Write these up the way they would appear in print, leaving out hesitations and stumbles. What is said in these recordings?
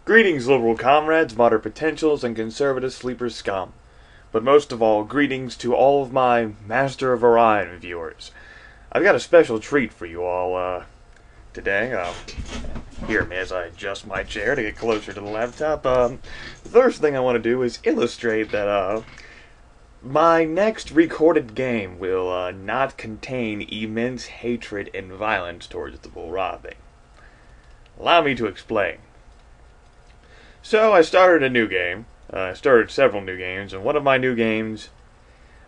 Greetings, liberal comrades, modern potentials, and conservative sleeper scum. But most of all, greetings to all of my Master of Orion viewers. I've got a special treat for you all today. Hear me as I adjust my chair to get closer to the laptop. The first thing I want to do is illustrate that my next recorded game will not contain immense hatred and violence towards the Bulrathi. Allow me to explain. So I started a new game. I started several new games, and one of my new games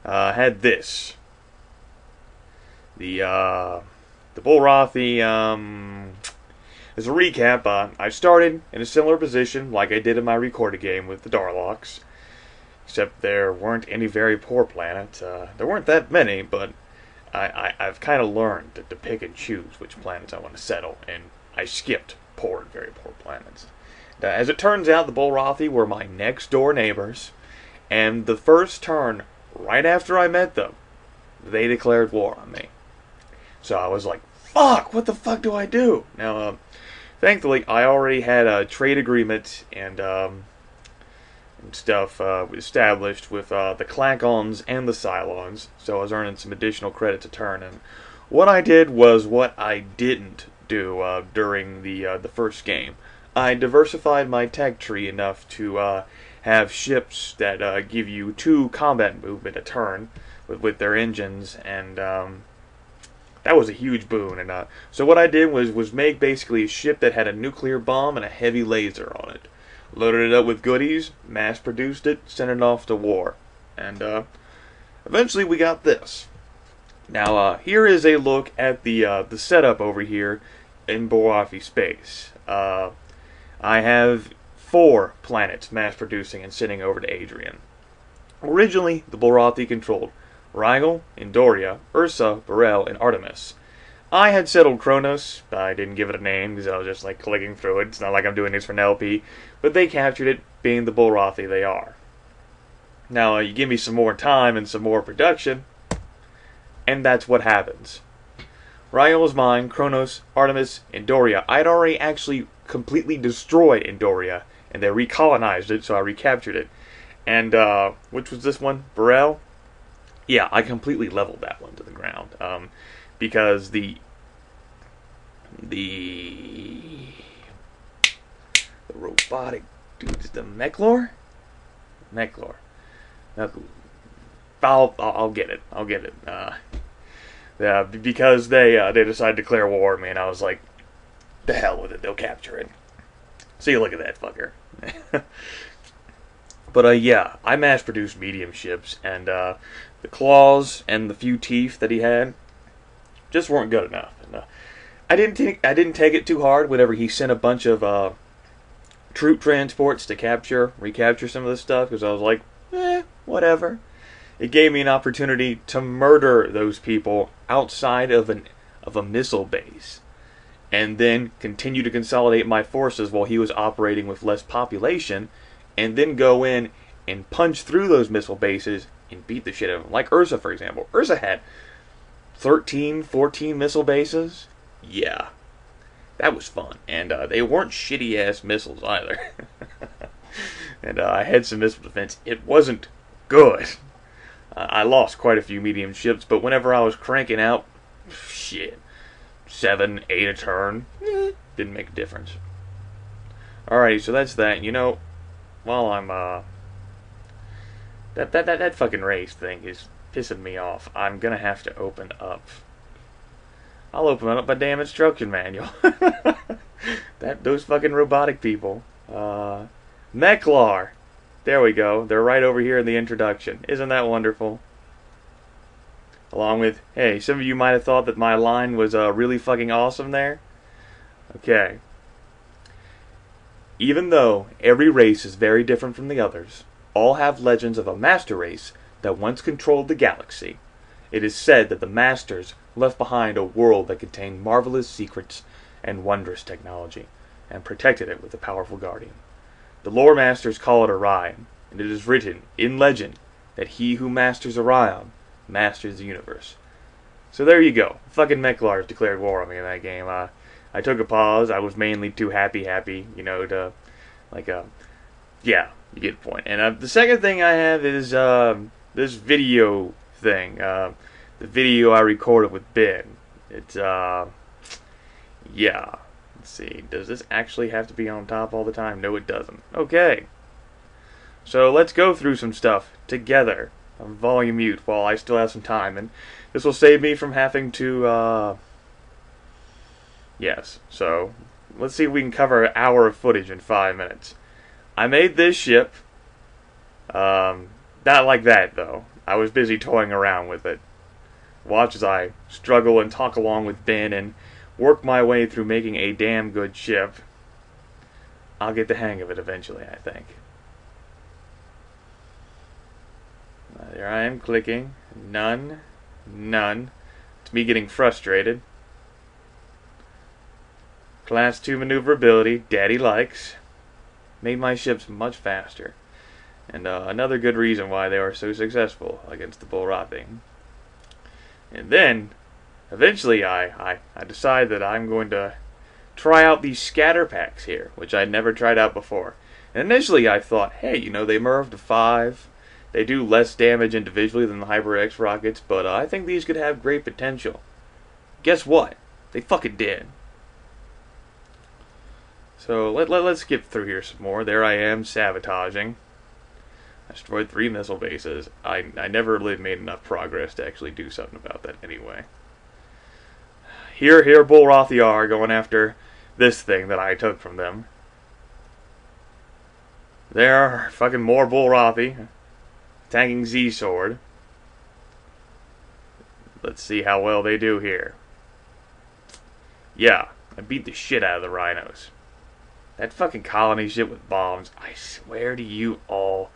had this. The Bulrathi, as a recap, I started in a similar position like I did in my recorded game with the Darlocks, except there weren't any very poor planets. There weren't that many, but I've kind of learned to pick and choose which planets I want to settle, and I skipped poor and very poor planets. As it turns out, the Bulrathi were my next-door neighbors, and the first turn, right after I met them, they declared war on me. So I was like, fuck, what the fuck do I do? Now, thankfully, I already had a trade agreement and stuff established with the Clankons and the Cylons, so I was earning some additional credits a turn. And what I did was what I didn't do during the first game. I diversified my tech tree enough to have ships that give you 2 combat movement a turn with their engines, and that was a huge boon. And so what I did was make basically a ship that had a nuclear bomb and a heavy laser on it. Loaded it up with goodies, mass-produced it, sent it off to war. And eventually we got this. Now, here is a look at the setup over here in Bulrathi space. I have 4 planets mass-producing and sending over to Adrian. Originally, the Bulrathi controlled Rigel, Endoria, Ursa, Burrell, and Artemis. I had settled Kronos. I didn't give it a name because I was just like clicking through it. It's not like I'm doing this for an LP. But they captured it, being the Bulrathi they are. Now, you give me some more time and some more production, and that's what happens. Rigel was mine, Kronos, Artemis, Endoria. I'd already actually completely destroyed Endoria, and they recolonized it, so I recaptured it. And, which was this one? Burrell? Yeah, I completely leveled that one to the ground. Because the robotic dudes, the Mechlor? Mechlor. I'll get it. I'll get it. Yeah, because they decided to declare war on me, and I was like, the hell with it, they'll capture it. See, look at that fucker. But yeah, I mass-produced medium ships, and the claws and the few teeth that he had just weren't good enough. And I didn't take it too hard whenever he sent a bunch of troop transports to recapture some of this stuff, because I was like, whatever. It gave me an opportunity to murder those people outside of a missile base, and then continue to consolidate my forces while he was operating with less population, and then go in and punch through those missile bases and beat the shit out of them. Like Ursa, for example. Ursa had 13, 14 missile bases. Yeah, that was fun. And they weren't shitty-ass missiles either. And I had some missile defense. It wasn't good. I lost quite a few medium ships, but whenever I was cranking out, shit, 7, 8 a turn, didn't make a difference. Alrighty, so that's that. You know, while I'm, that fucking race thing is pissing me off. I'm gonna have to open up. I'll open up my damn instruction manual. Those fucking robotic people. Mechlor. There we go. They're right over here in the introduction. Isn't that wonderful? Along with, hey, some of you might have thought that my line was really fucking awesome there. Okay. Even though every race is very different from the others, all have legends of a master race that once controlled the galaxy. It is said that the Masters left behind a world that contained marvelous secrets and wondrous technology, and protected it with a powerful guardian. The lore masters call it Orion, and it is written in legend that he who masters Orion masters the universe. So there you go. Fucking Mechlars declared war on me in that game. I took a pause. I was mainly too happy, you know, to Like, yeah, you get the point. And the second thing I have is this video thing. The video I recorded with Ben. It's, yeah. Let's see. Does this actually have to be on top all the time? No, it doesn't. Okay. So let's go through some stuff together on volume mute while I still have some time. And this will save me from having to, yes. So, let's see if we can cover an hour of footage in 5 minutes. I made this ship. Not like that, though. I was busy toying around with it. Watch as I struggle and talk along with Ben and work my way through making a damn good ship. I'll get the hang of it eventually, I think. There I am clicking. None. None. It's me getting frustrated. Class 2 maneuverability. Daddy likes. Made my ships much faster. And another good reason why they were so successful against the Bulrathi. And then, eventually I decide that I'm going to try out these scatter packs here, which I'd never tried out before. And initially I thought, hey, you know, they MIRV to 5. They do less damage individually than the HyperX rockets, but I think these could have great potential. Guess what? They fucking did. So let's skip through here some more. There I am, sabotaging. I destroyed 3 missile bases. I never really made enough progress to actually do something about that anyway. Here Bulrathi are going after this thing that I took from them. There are fucking more Bulrathi. Attacking Z-Sword. Let's see how well they do here. Yeah, I beat the shit out of the rhinos. That fucking colony shit with bombs, I swear to you all.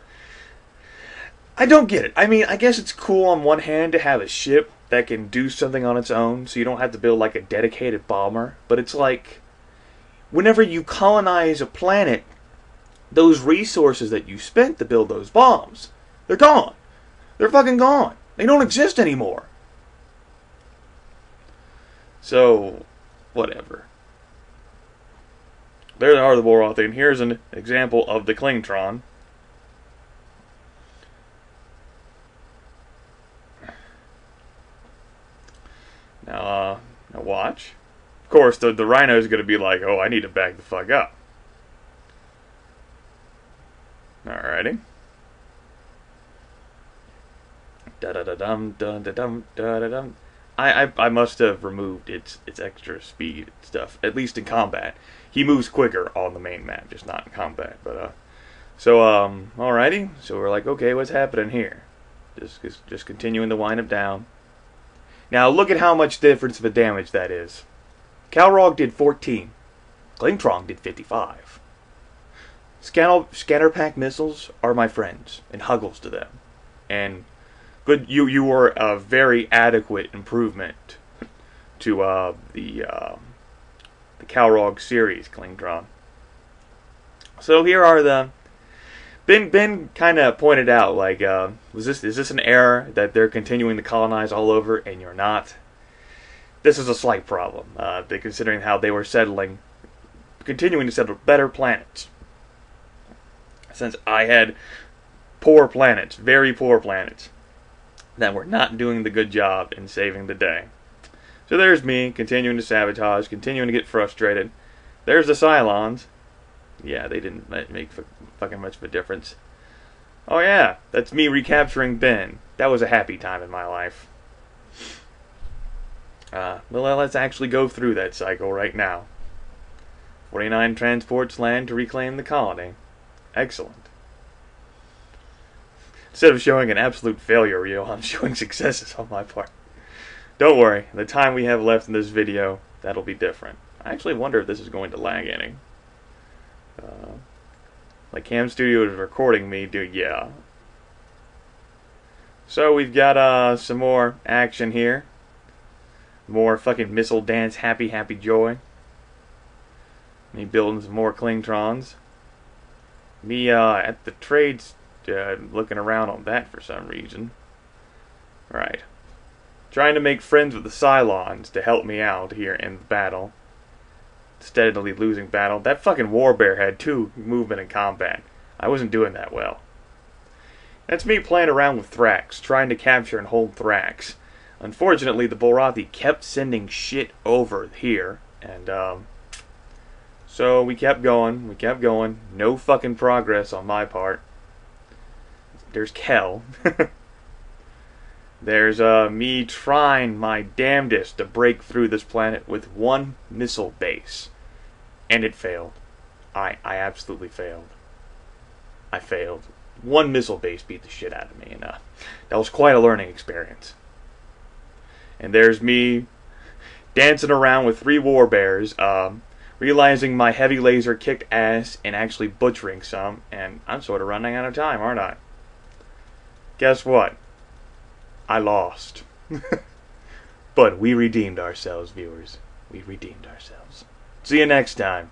I don't get it. I mean, I guess it's cool on one hand to have a ship that can do something on its own, so you don't have to build like a dedicated bomber. But it's like, whenever you colonize a planet, those resources that you spent to build those bombs, they're gone. They're fucking gone. They don't exist anymore. So, whatever. There are the Bulrathi, and here's an example of the Klingtron. Now watch. Of course, the Rhino is going to be like, oh, I need to back the fuck up. Alrighty. Da-da-da-dum, da-da-dum, da-da-dum. I must have removed its extra speed stuff, at least in combat. He moves quicker on the main map, just not in combat. But so alrighty. So we're like, okay, what's happening here? Just continuing to wind up down. Now look at how much difference of a damage that is. Calrog did 14. Klingtron did 55. Scanner pack missiles are my friends, and huggles to them. And good, you were a very adequate improvement to the Calrog series, Klingtron. So here are the Ben kind of pointed out, like, is this an error that they're continuing to colonize all over and you're not? This is a slight problem, considering how they were continuing to settle better planets. Since I had poor planets, very poor planets, that were not doing the good job in saving the day. So there's me, continuing to sabotage, continuing to get frustrated. There's the Cylons. Yeah, they didn't make fucking much of a difference. Oh yeah, that's me recapturing Ben. That was a happy time in my life. Well, let's actually go through that cycle right now. 49 transports land to reclaim the colony. Excellent. Instead of showing an absolute failure reel, I'm showing successes on my part. Don't worry, the time we have left in this video, that'll be different. I actually wonder if this is going to lag any. Like Cam Studio is recording me, dude, yeah. So we've got some more action here. More fucking missile dance, happy joy. Me building some more Klingtrons. Me at the trades, looking around on that for some reason. Right. Trying to make friends with the Cylons to help me out here in the battle. steadily losing battle. That fucking warbear had 2 movement in combat. I wasn't doing that well. That's me playing around with Thrax, trying to capture and hold Thrax. Unfortunately, the Bulrathi kept sending shit over here, and so we kept going, no fucking progress on my part. There's Kel. There's me trying my damnedest to break through this planet with 1 missile base. And it failed. I absolutely failed. I failed. 1 missile base beat the shit out of me, and that was quite a learning experience. And there's me dancing around with 3 warbears, realizing my heavy laser kicked ass and actually butchering some, and I'm sort of running out of time, aren't I? Guess what? I lost. But we redeemed ourselves, viewers. We redeemed ourselves. See you next time.